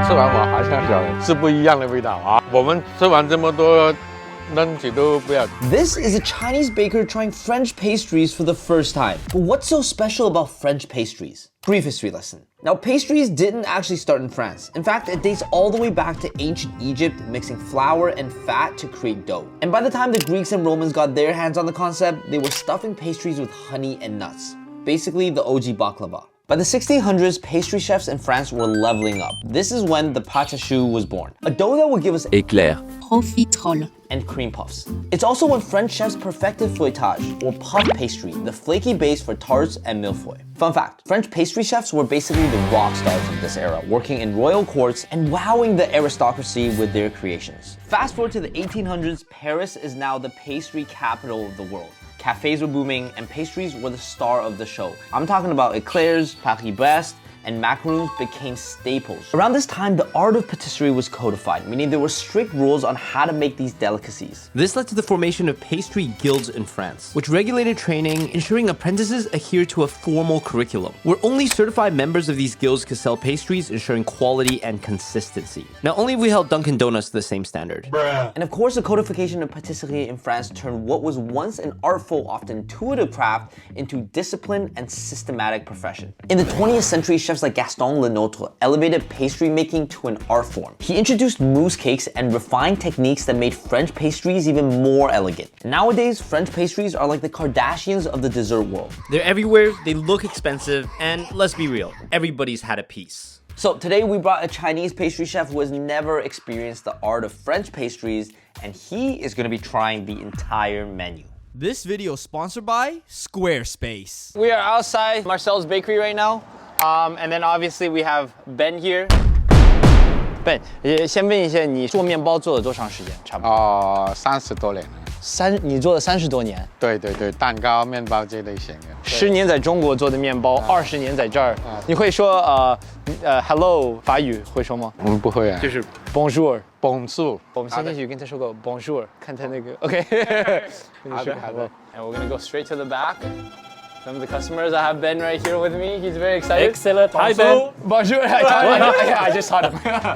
吃完我还想想是不一样的味道啊。我们吃完这么多。 This is a Chinese baker trying French pastries for the first time. But what's so special about French pastries? Brief history lesson. Now, pastries didn't actually start in France. In fact, it dates all the way back to ancient Egypt, mixing flour and fat to create dough. And by the time the Greeks and Romans got their hands on the concept, they were stuffing pastries with honey and nuts. Basically, the OG baklava. By the 1600s, pastry chefs in France were leveling up. This is when the patisserie was born. A dough that would give us éclair, profiterole, and cream puffs. It's also when French chefs perfected feuilletage, or puff pastry, the flaky base for tarts and millefeuille. Fun fact, French pastry chefs were basically the rock stars of this era, working in royal courts and wowing the aristocracy with their creations. Fast forward to the 1800s, Paris is now the pastry capital of the world. Cafes were booming, and pastries were the star of the show. I'm talking about eclairs, Paris-Brest, and macaroons became staples. Around this time, the art of patisserie was codified, meaning there were strict rules on how to make these delicacies. This led to the formation of pastry guilds in France, which regulated training, ensuring apprentices adhere to a formal curriculum, where only certified members of these guilds could sell pastries, ensuring quality and consistency. Now, only we held Dunkin' Donuts to the same standard. And of course, the codification of patisserie in France turned what was once an artful, often intuitive craft into disciplined and systematic profession. In the 20th century, chefs like Gaston Lenotre elevated pastry making to an art form. He introduced mousse cakes and refined techniques that made French pastries even more elegant. Nowadays, French pastries are like the Kardashians of the dessert world. They're everywhere, they look expensive, and let's be real, everybody's had a piece. So today we brought a Chinese pastry chef who has never experienced the art of French pastries, and he is going to be trying the entire menu. This video is sponsored by Squarespace. We are outside Marcel's bakery right now. And then obviously we have Ben here. Ben, 先问一下，你做面包做了多长时间？差不多。30多年了。你做了30多年？对对对，蛋糕、面包这类型的。10年在中国做的面包，20年在这儿。你会说hello 法语会说吗？我们不会啊。就是 bonjour。bonjour。我们先进去跟他说个 bonjour，看他那个 OK。好的好的。And we're gonna go straight to the back. Some of the customers, I have Ben right here with me. He's very excited. Excellent. Bonjour. Hi, Ben. Bonjour. Yeah, I just saw him.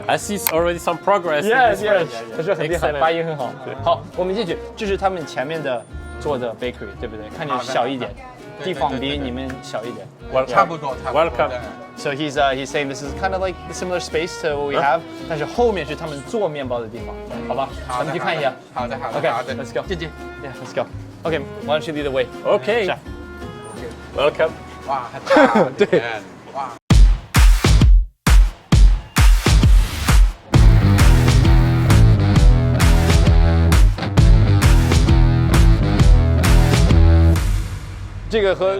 I see already some progress. Yes, yes. 他说很厉害，发音很好。好，我们进去，这是他们前面的做的 bakery， 对不对？看着小一点，地方比你们小一点。差不多。Welcome. So he's saying this is kind of like a similar space to what we have， 但是后面是他们做面包的地方，好吧？咱们去看一下。好的好的。 Okay, 好的 let's go. 进去。 Yeah, let's go. Okay, why don't you lead the way? Okay. Chef. Welcome. 哇，大对。哇。这个和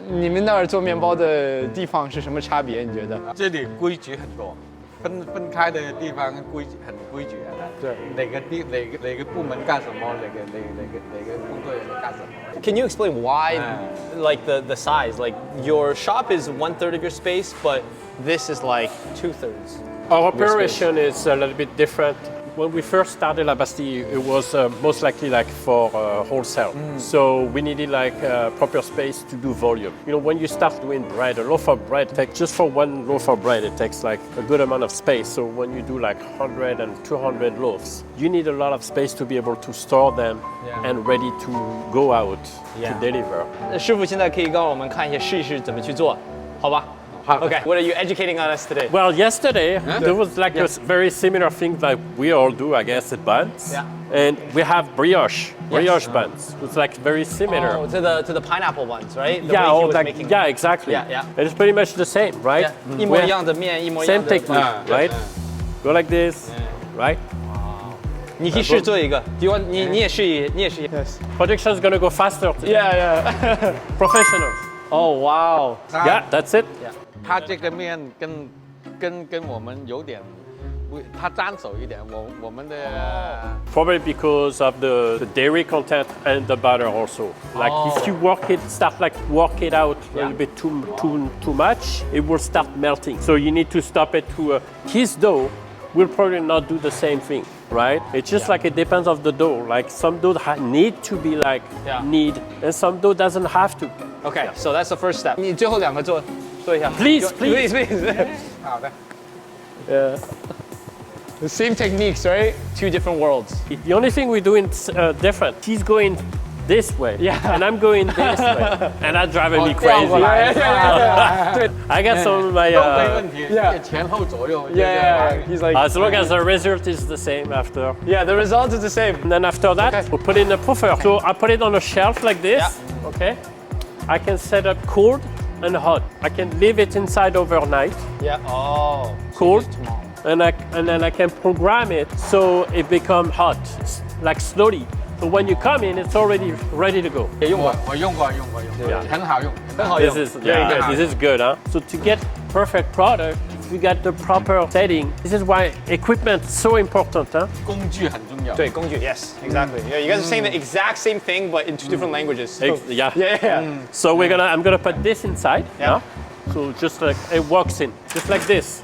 你们那儿做面包的地方是什么差别？你觉得？这里规矩很多，分开的地方很规矩啊。对，哪个部门干什么，哪个工作人员干什么。Can you explain why, like the size? Like your shop is 1/3 of your space, but this is like 2/3. Our operation is a little bit different. When we first started La Bastille, it was most likely like for wholesale. So we needed like proper space to do volume. You know, when you start doing bread, a loaf of bread takes, just for one loaf of bread, it takes like a good amount of space. So when you do like 100 and 200 loaves, you need a lot of space to be able to store them and ready to go out to deliver. 师傅现在可以让我们看一下试一试怎么去做，好吧？ Okay, what are you educating on us today? Well, yesterday there was like a very similar thing that we all do, I guess, at buns. Yeah. And we have brioche buns. It's like very similar. Oh, to the pineapple ones, right? The Yeah, way he or was like, making yeah, exactly. Yeah, yeah. And it's pretty much the same, right? Yeah. 一模一样的面，一模一样 Same 的。 technique, right? Go like this, right? 你可以试做一个。Do you want？你也试一，你也试一。Yes. Production is gonna go faster today. Yeah, yeah. Professionals. Oh, wow. Yeah, that's it. Yeah. 它这个面跟我们有点，它粘手一点，我们的。Probably because of the dairy content and the butter also. Like if you work it out a little bit too much, it will start melting. So you need to stop it to his dough will probably not do the same thing, right? It's just like it depends on the dough. Like some dough need to be like knead, and some dough doesn't have to. Okay, so that's the first step. 你最后两个做一下。 Please. 好的。Yeah. The same techniques, right? Two different worlds. The only thing we're doing different. He's going this way, and I'm going this way, and that's driving me crazy. I got some of my. 都没问题，前后左右。 He's like. As long as the result is the same after. Yeah, the result is the same. And then after that, we put in the puffer. So I put it on a shelf like this. Okay. I can set up cold and hot. I can leave it inside overnight. Yeah. Oh. Cold. And then I can program it so it become hot, like slowly. So when you come in, it's already ready to go. 我用过，很好用。 This is very good. This is good, huh? So to get perfect product, we got the proper setting. This is why equipment is so important, huh? 工具很重要。对，工具 Yes, exactly. Yeah, you guys are saying the exact same thing, but in two different languages. So, Yeah. Yeah. So I'm gonna put this inside. Yeah. So just like it walks in, just like this.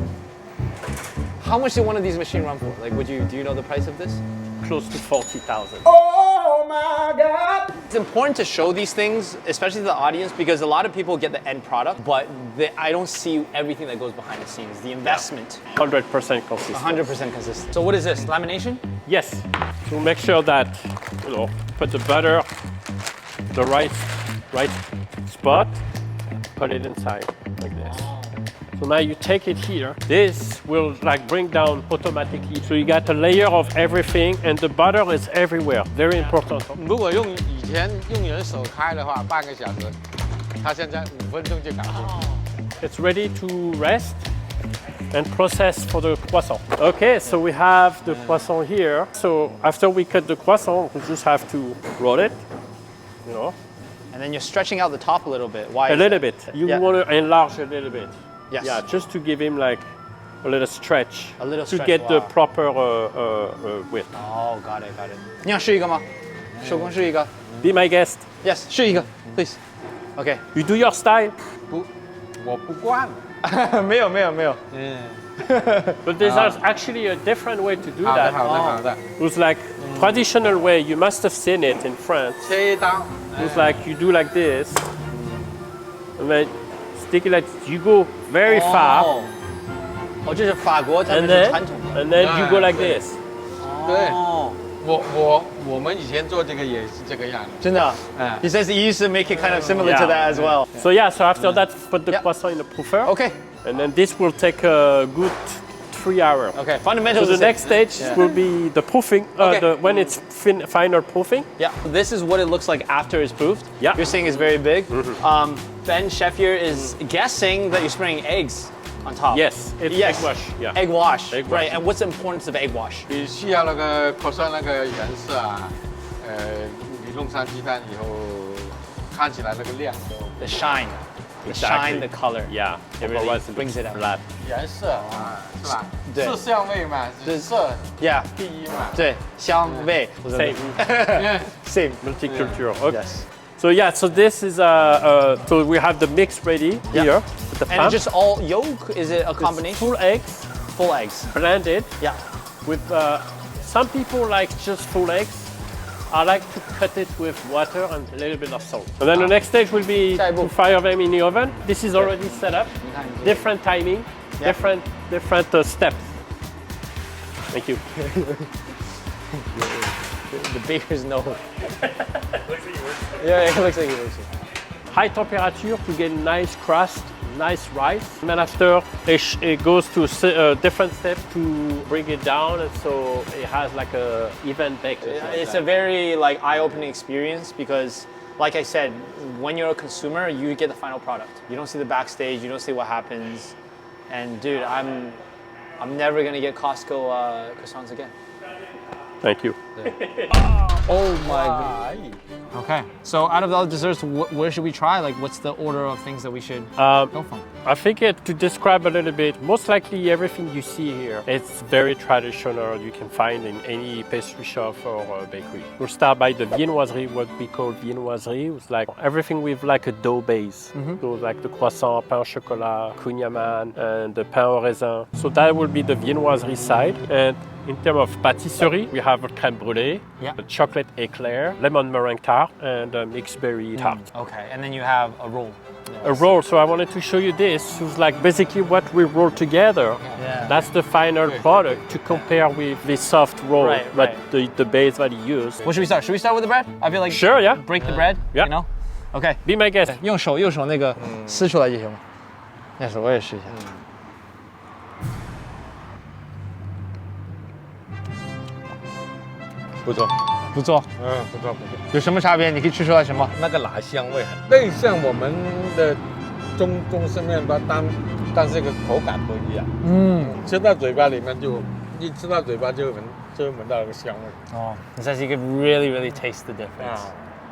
How much did one of these machines run for? Like, do you know the price of this? Close to 40,000. It's important to show these things, especially to the audience, because a lot of people get the end product, but I don't see everything that goes behind the scenes. The investment, 100% consistent. 100% consistent. So what is this? Lamination? Yes. So make sure that put the butter the right spot. Put it inside like this. So now you take it here. This will like bring down automatically. So you got a layer of everything, and the butter is everywhere. Very important. 如果用以前用人手开的话，半个小时，它现在5分钟就搞定。 It's ready to rest and process for the croissant. Okay, so we have the croissant here. So after we cut the croissant, we just have to roll it, And then you're stretching out the top a little bit. Why? a little bit. You want to enlarge a little bit. Yes. Yeah, just to give him like a little stretch. A little to stretch, get the wow. proper width. Oh, got it. 你想试一个吗？手工试一个。 Be my guest. Yes, 试一个 please. Okay. You do your style. 我不惯。没有。But there's actually a different way to do 好的 that. 好的。 It was like traditional way. You must have seen it in France. 切一刀。 It's like you do like this, and then stick it like you go very far, 哦，这是法国他 and 们是 then 传统的。 and then you go like this. 对，我们以前做这个也是这个样的。真的。He says he used to make it kind of similar to that as well. So yeah, so after that, put the Yeah. croissant in the puffer. Okay. And then this will take a good 3 hours. Okay. So Fundamentals. the is the next stage will be the proofing. Okay. When it's final proofing. Yeah. This is what it looks like after it's proofed. Yeah. You're saying it's very big. Ben, chef here, is guessing that you're spraying eggs on top. Yes, it's Yes. egg wash. Yeah. Egg wash. Egg wash. Right. And what's the importance of egg wash? 你需要那个croissant那个颜色啊，你弄上鸡蛋以后，看起来那个亮都。 The shine. The Exactly. shine, the color. Yeah. It really Otherwise brings it out. flat. 颜色啊，是吧？对色香味嘛，色 Yeah. 第一嘛。对，香味。 Same. Same. Multicultural. Okay. Yes. So yeah, so this is so we have the mix ready Yeah. here with the And pan. it's just all yolk? Is it a combination? Full eggs Full eggs. blended Yeah. with some people like just full eggs. I like to cut it with water and a little bit of salt. And then the next stage will be to fire them in the oven. This is already set up. Different timing, different steps. Thank you. The baker's know. Yeah, it looks like it works. High temperature to get nice crust, nice rice. And then after, it goes to a different step to bring it down, and so it has like a even bake. It's a very like eye-opening experience because, like I said, when you're a consumer, you get the final product. You don't see the backstage. You don't see what happens. And dude, I'm never gonna get Costco croissants again. Thank you. Oh my god. Okay. So out of all the desserts, where should we try? Like, what's the order of things that we should go from? I think to describe a little bit, most likely everything you see here, it's very traditional. You can find in any pastry shop or bakery. We'll start by the viennoiserie, what we call viennoiserie. It's like everything with like a dough base. So like the croissant, pain au chocolat, kouign-amann, and the pain au raisin. So that will be the viennoiserie side. And in terms of patisserie, we have a crème brûlée, a chocolate éclair, lemon meringue tart, and a mixed berry tart. Okay. And then you have a roll. A roll, so I wanted to show you this. It's like basically what we roll together. Yeah. That's the final product to compare with the soft roll, the base that you use. What should we start? Should we start with the bread? I feel like Sure, yeah. break the bread. Yeah. You know. Okay. Be my guest. 用手那个撕出来就行了。那手我也试一下。不错，不错，不错。有什么差别？你可以吃出来什么？那个辣香味很类像我们的中式面包，但是这个口感不一样。吃到嘴巴里面一吃到嘴巴就闻到那个香味。Oh, it's actually you can really taste the difference.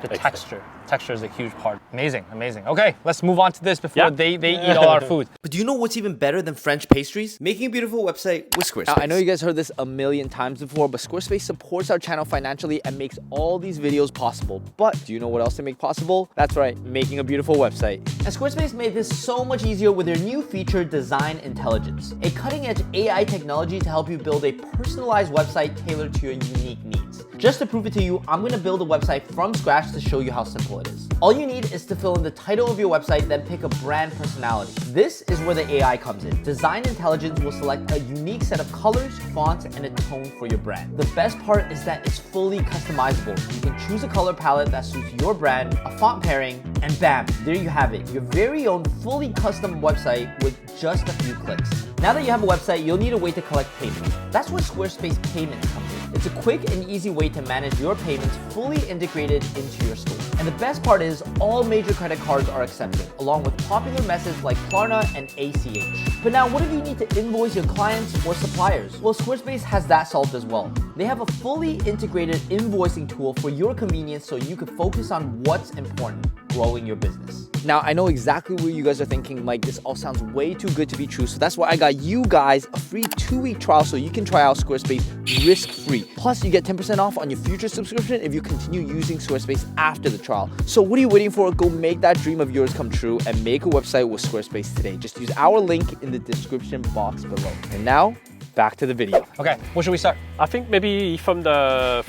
The texture. Texture is a huge part. Amazing. Okay, let's move on to this before they eat all our food. But do you know what's even better than French pastries? Making a beautiful website with Squarespace. Now, I know you guys heard this a million times before, but Squarespace supports our channel financially and makes all these videos possible. But do you know what else they make possible? That's right, making a beautiful website. And Squarespace made this so much easier with their new feature, Design Intelligence, a cutting-edge AI technology to help you build a personalized website tailored to your unique needs. Just to prove it to you, I'm gonna build a website from scratch to show you how simple it is. All you need is to fill in the title of your website, then pick a brand personality. This is where the AI comes in. Design Intelligence will select a unique set of colors, fonts, and a tone for your brand. The best part is that it's fully customizable. You can choose a color palette that suits your brand, a font pairing, and bam, there you have it. Your very own fully custom website with just a few clicks. Now that you have a website, you'll need a way to collect payments. That's where Squarespace Payments comes in. It's a quick and easy way to manage your payments fully integrated into your store. And the best part is all major credit cards are accepted, along with popular methods like Klarna and ACH. But now what if you need to invoice your clients or suppliers? Well, Squarespace has that solved as well. They have a fully integrated invoicing tool for your convenience so you can focus on what's important, growing your business. Now, I know exactly what you guys are thinking, Mike, this all sounds way too good to be true, so that's why I got you guys a free 2-week trial so you can try out Squarespace risk-free. Plus, you get 10% off on your future subscription if you continue using Squarespace after the trial. So what are you waiting for? Go make that dream of yours come true and make a website with Squarespace today. Just use our link in the description box below. And now, back to the video. Okay, what should we start? I think maybe from the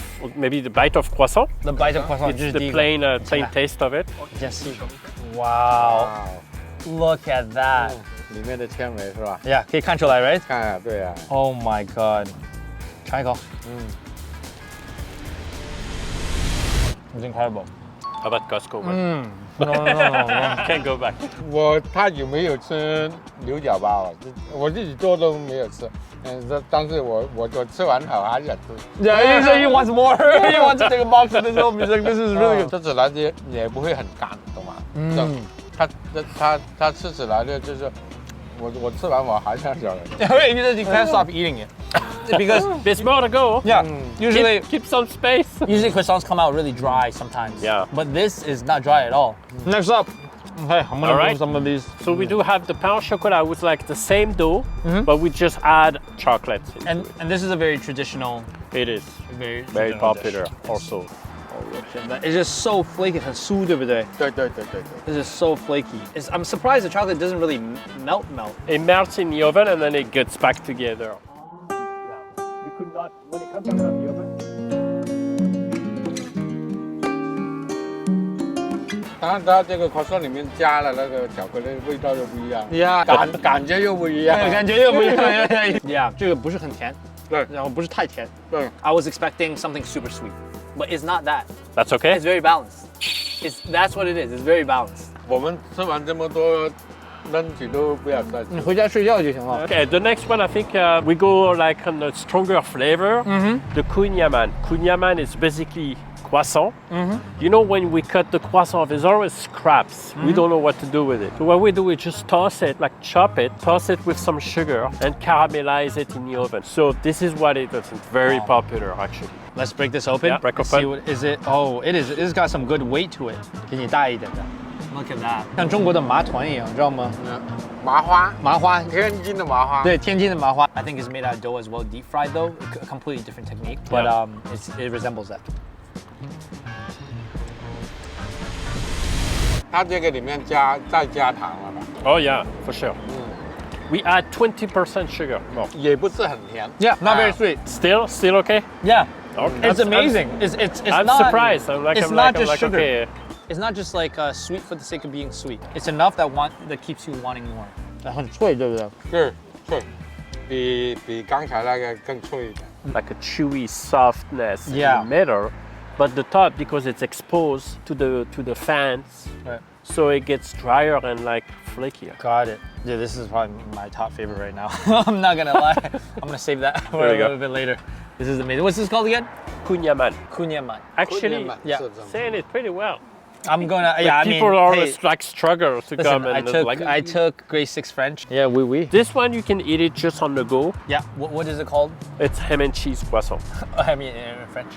bite of croissant. The bite of croissant. It's the plain taste of it. Wow. Look at that. 里面的纤维是吧？ Yeah, 可以看出来 right? 看啊，对啊。 Oh my god. 尝一口。It's incredible. How about Costco one? No. Can't go back. 他有没有吃牛角包啊？我自己做都没有吃，但是我吃完好还想吃。 Yeah, he wants more. He wants to take a box of this home. He's like, this is really good. 吃起来也不会很干，懂吗？它吃起来的就是我吃完我还想吃。You can't stop eating it. Because there's more to go. Yeah, usually keep some space. Usually croissants come out really dry sometimes. Yeah. But this is not dry at all. Next up. Okay, I'm gonna move some of these. So we do have the pain au chocolat with like the same dough, but we just add chocolate. And this is a very traditional. It is very popular also. It's just so flaky, 很酥，对不对？对。 This is so flaky. I'm surprised the chocolate doesn't really melt. It melts in the oven and then it gets back together. You could not when it comes out of the oven. 它这个 croissant 里面加了那个巧克力，味道又不一样。 Yeah. 感觉又不一样。感觉又不一样。Yeah, 这个不是很甜，对，然后不是太甜。对。 I was expecting something super sweet, but it's not that. That's okay. It's very balanced. That's what it is. It's very balanced. 我们吃完这么多，扔起都不要再吃。你回家睡觉就行了。 Okay, the next one I think we go like on a stronger flavor. The kouign-amann. Kouign-amann is basically croissant. You know when we cut the croissant, there's always scraps. We don't know what to do with it. So what we do is just toss it, like chop it, toss it with some sugar and caramelize it in the oven. So this is what it is. It's very popular actually. Let's break this open. Yeah, break Let's open. see what is it. Oh, it is. It's got some good weight to it. 给你大一点的。Look at that. 像中国的麻团一样，知道吗？麻花，麻花，天津的麻花。对，天津的麻花。I think it's made out of dough as well, deep fried though. A completely different technique, but it resembles that. 它这个里面再加糖了吧？ Oh yeah, for sure. We add 20% sugar. Oh. 也不是很甜。 Yeah, not very sweet. Still okay? Yeah. Okay. It's amazing. It's I'm not, surprised. I'm like, it's I'm not like, just I'm like, sugar. okay. It's not just like sweet for the sake of being sweet. It's enough that keeps you wanting more. 很脆，对不对？对，脆。比刚才那个更脆一点。 like a chewy softness Yeah. in the middle, but the top because it's exposed to the fans, Right. so it gets drier and like flakier. Got it. Dude, this is probably my top favorite right now. I'm not gonna lie. I'm gonna save that for There a you go. little bit later. This is amazing. What's this called again? Kunyaman. Kunyaman. Actually, Yeah. saying it pretty well. I'm gonna. Like, Yeah, I people mean, always hey, like struggle to listen, come and I took grade 6 French. Yeah, oui. This one you can eat it just on the go. Yeah. What is it called? It's ham and cheese croissant. I mean, in French.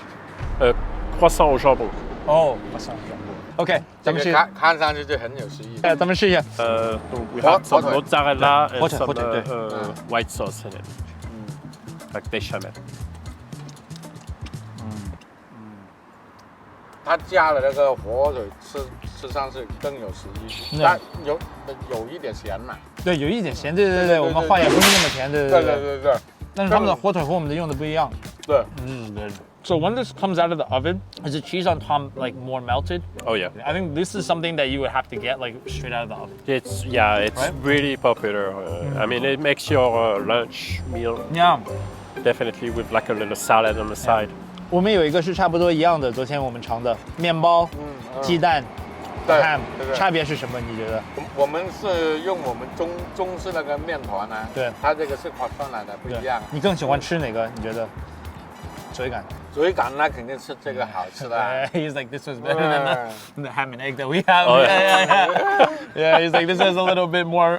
Croissant au jambon. Oh, OK， 咱们去。看上去就很有食欲。咱们试一下。We have some Hot- mozzarella and Hot- some hot- white sauce in it, like bechamel. 它加了那个火腿，吃上去更有食欲，但有一点咸嘛。对，有一点咸，对，我们话也不是那么甜，对。对。但是他们的火腿和我们的用的不一样。对。So when this comes out of the oven, is the cheese on top like more melted? Oh yeah. I think this is something that you would have to get like straight out of the oven. It's Right? really popular. I mean, it makes your lunch meal Yeah. definitely with like a little salad on the side. 我们有一个是差不多一样的，昨天我们尝的面包、鸡蛋、对 ham， 对差别是什么？你觉得？我们是用我们中式那个面团啊，对它这个是croissant上来的，不一样。你更喜欢吃哪个？你觉得？嘴感。嘴感那肯定是这个好吃的。He's like, this was better than the ham and egg that we have. Oh, Yeah, he's like, this is a little bit more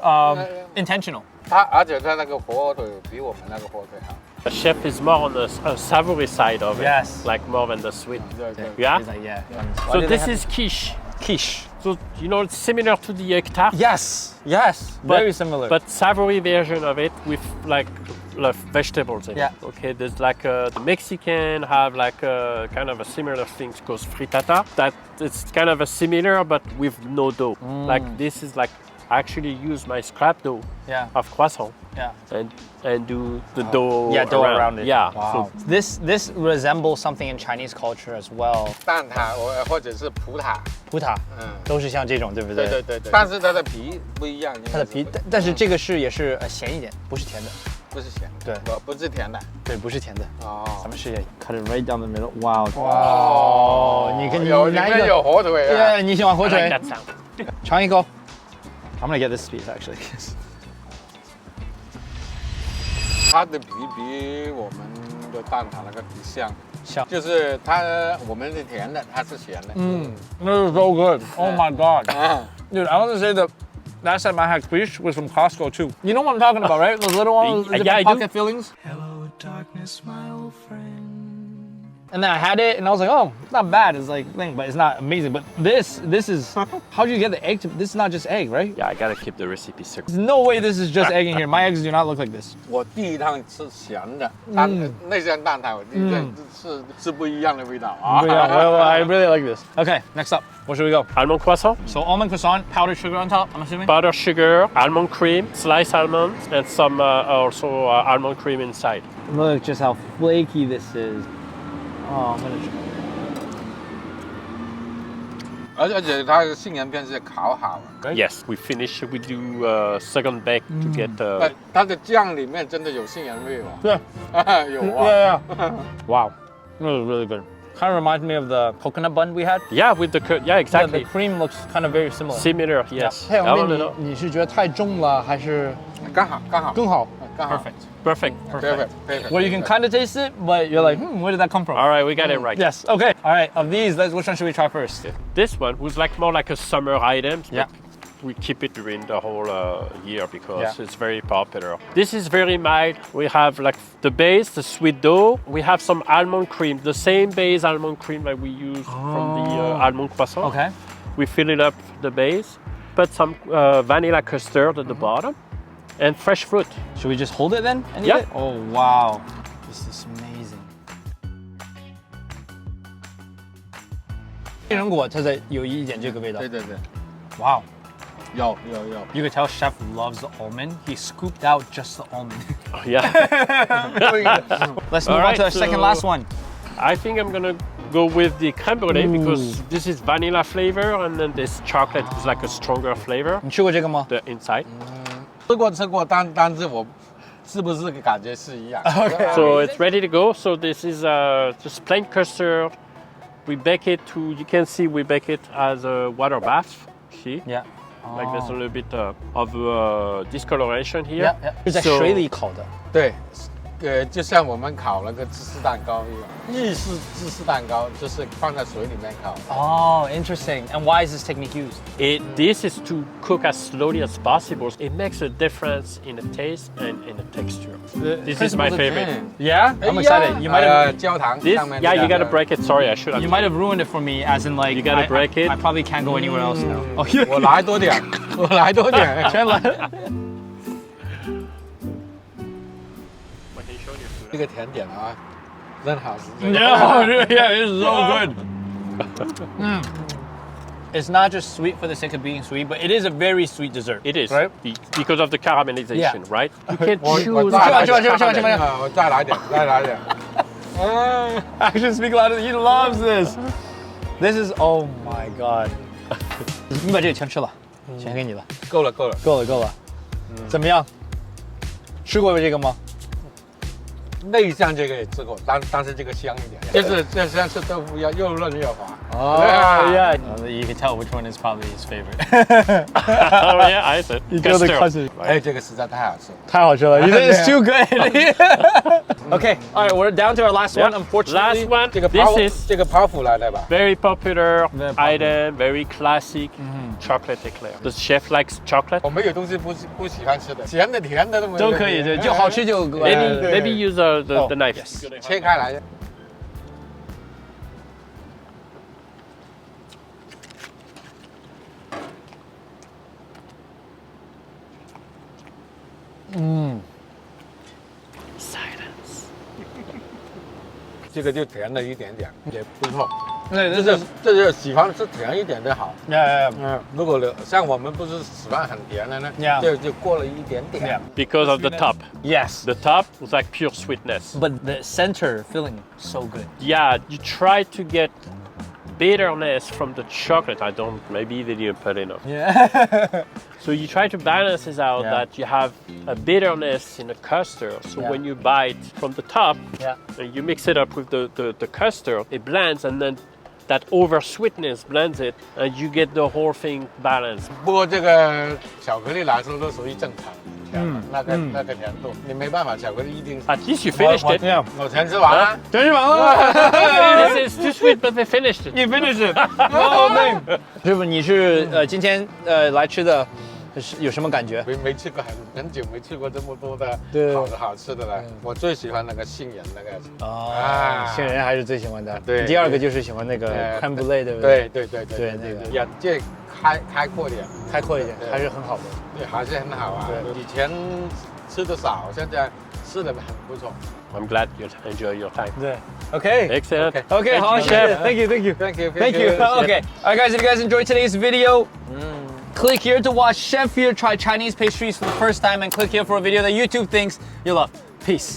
intentional. 而且它那个火腿比我们那个火腿好。 The chef is more on the savory side of it, Yes. like more than the sweet. 对。 Yeah. He's like, yeah. So this is quiche. quiche. So you know it's similar to the egg tart. Yes, very similar. But savory version of it with like vegetables in Yeah. it. Okay, there's like the Mexican have like a kind of a similar thing called frittata. That it's kind of a similar but with no dough. Like this is like I actually use my scrap dough Yeah. of croissant Yeah. and do the dough. Yeah, dough around it. Yeah. Wow. So This resembles something in Chinese culture as well. 蛋挞或者是葡挞，葡挞，都是像这种，对不对？对。但是它的皮不一样，它的皮，但是这个也是咸一点，不是甜的。不是咸，对不是甜的。对，不是甜的。哦，咱们试一下。Cut it right down the middle. Wow. 哦，你看你里拿一个面有火腿啊。对，你喜欢火 I 腿 like？ that sound. 尝一口。I'm gonna get this piece actually. 它的皮比我们的蛋挞那个皮像，像就是我们是甜的，它是咸的。This is so good. Oh my god. 啊， Dude, I want to say that last time I had quiche was from Costco too. You know what I'm talking about, right? Those little ones, the Yeah, I different do. pocket fillings. And then I had it, and I was like, oh, not bad. It's like thing, but it's not amazing. But this is how do you get the egg? This is not just egg, right? Yeah, I gotta keep the recipe secret. There's no way this is just egg in here. My eggs do not look like this. 我第一趟吃咸的那些蛋挞，我第一次是不一样的味道啊。 Well, I really like this. Okay, next up, where should we go? Almond croissant, So almond croissant, powdered sugar on top. I'm assuming. powdered sugar, almond cream, sliced almonds, and some also almond cream inside. Look just how flaky this is. Oh, I'm gonna try. 而且它的杏仁片是烤好的， Yes, we finish. We do second bake to get. 它的酱里面真的有杏仁味哦。 Yeah. 有啊。 Yeah. Wow, this is really good. Kind of reminds me of the coconut bun we had. Yeah, with the yeah, The exactly. cream looks kind of very similar. Similar, yes. 太阳 I wanna 面 know. 你是觉得太重了，还是刚好。更好？刚好 Perfect. Perfect. Well, you can kind of taste it, but you're like, where did that come from? All right, we got it right. Yes. Okay. All right. Of these, which one should we try first? This one was like more like a summer item. Yeah. We keep it during the whole year because Yeah. it's very popular. This is very mild. We have like the base, the sweet dough. We have some almond cream, the same base almond cream that we use from the almond croissant. Okay. We fill it up the base, put some vanilla custard at the bottom, and fresh fruit. Should we just hold it then? And eat Yeah. it? Oh wow, this is amazing. 杏仁果它的有一点这个味道。对。 Wow. 有。 You could tell chef loves the almond. He scooped out just the almond. Yeah. Let's move All on right, to our second so- last one. I think I'm gonna go with the crème brûlée because this is vanilla flavor and then this chocolate is like a stronger flavor. 你吃过这个吗？ The inside. 吃过，但是我是不是感觉是一样 Okay. So it's ready to go. So this is just plain custard. We bake it to, you can see we bake it as a water bath. See? Yeah. Like there's a little bit of discoloration here. Yeah, yeah. 是在水里烤的。对，就像我们烤那个芝士蛋糕一样，意式芝士蛋糕就是放在水里面烤。Oh, interesting. And why is this technique used? This is to cook as slowly as possible. It makes a difference in the taste and in the texture. This is my favorite. Yeah, I'm excited. You might have, 焦糖 This, 上面 yeah, you gotta break it. Sorry, I should have. you might have ruined it for me, as in like You gotta break it. I probably can't go anywhere else now. Oh, yeah. 我来多点，我来多点。全来。这个甜点啊，真好吃。 Yeah, yeah, it's so good. It's not just sweet for the sake of being sweet, but it is a very sweet dessert. It is, right? because of the caramelization, Yeah. right? You can 我 choose. 再来点，去吧我再来点，再来点。Action speak louder. He loves this. This is oh my god. 你把这个全吃了，全给你了，够了，够了。够了够了。怎么样？吃过这个吗？内酱这个也吃过，但是这个香一点，就像吃豆腐一样，又嫩又滑。Oh yeah. You can tell which one is probably his favorite. Oh yeah, I said. Custard. 哎，这个实在太好吃了。太好吃了. You said it's too good. Okay, all right, we're down to our last one. Yeah. Unfortunately, Last one. 这个 This 泡 is 这个泡芙来的吧？ very popular Very popular. item, very classic chocolate eclair. The chef likes chocolate. 我们有东西不喜欢吃的，咸的甜的都没有。都可以，就好吃就。 Maybe use the knife. Yes. 切开来。Silence. 这个就甜了一点点，也不错。对，这就喜欢吃甜一点的好。 Yeah. 如果像我们不是喜欢很甜的呢， Yeah. 就过了一点点。 Because of the top. Yes. The top was like pure sweetness. But the center filling so good. Yeah, you try to get bitterness from the chocolate. Maybe they didn't put enough. Yeah. So you try to balance this out Yeah. that you have a bitterness in the custard. So Yeah. when you bite from the top, Yeah. and you mix it up with the custard, it blends, and then that over sweetness blends it, and you get the whole thing balanced. 不过这个巧克力来说都属于正常。那个甜度，你没办法，巧克力一定。 At least you finished it. Yeah. 我全吃完了。全吃完了。 This is too sweet, but they finished it. You finished it. Oh man. 师傅，你是今天来吃的，有什么感觉？没吃过很久没吃过这么多的对好吃的了。我最喜欢那个杏仁那个。哦，杏仁还是最喜欢的。对第二个就是喜欢那个 crème brûlée，对不对？对那个眼界开阔点，开阔一点，对还是很好的。对，还是很好啊。对以前吃的少，现在吃的很不错。 I'm glad you enjoy your time. 对 ，OK。 Excellent. Okay, 好，谢谢 Thank you. Thank you. Okay. All right, guys, if you guys enjoyed today's video, click here to watch Chef here try Chinese pastries for the first time, and click here for a video that YouTube thinks you'll love. Peace.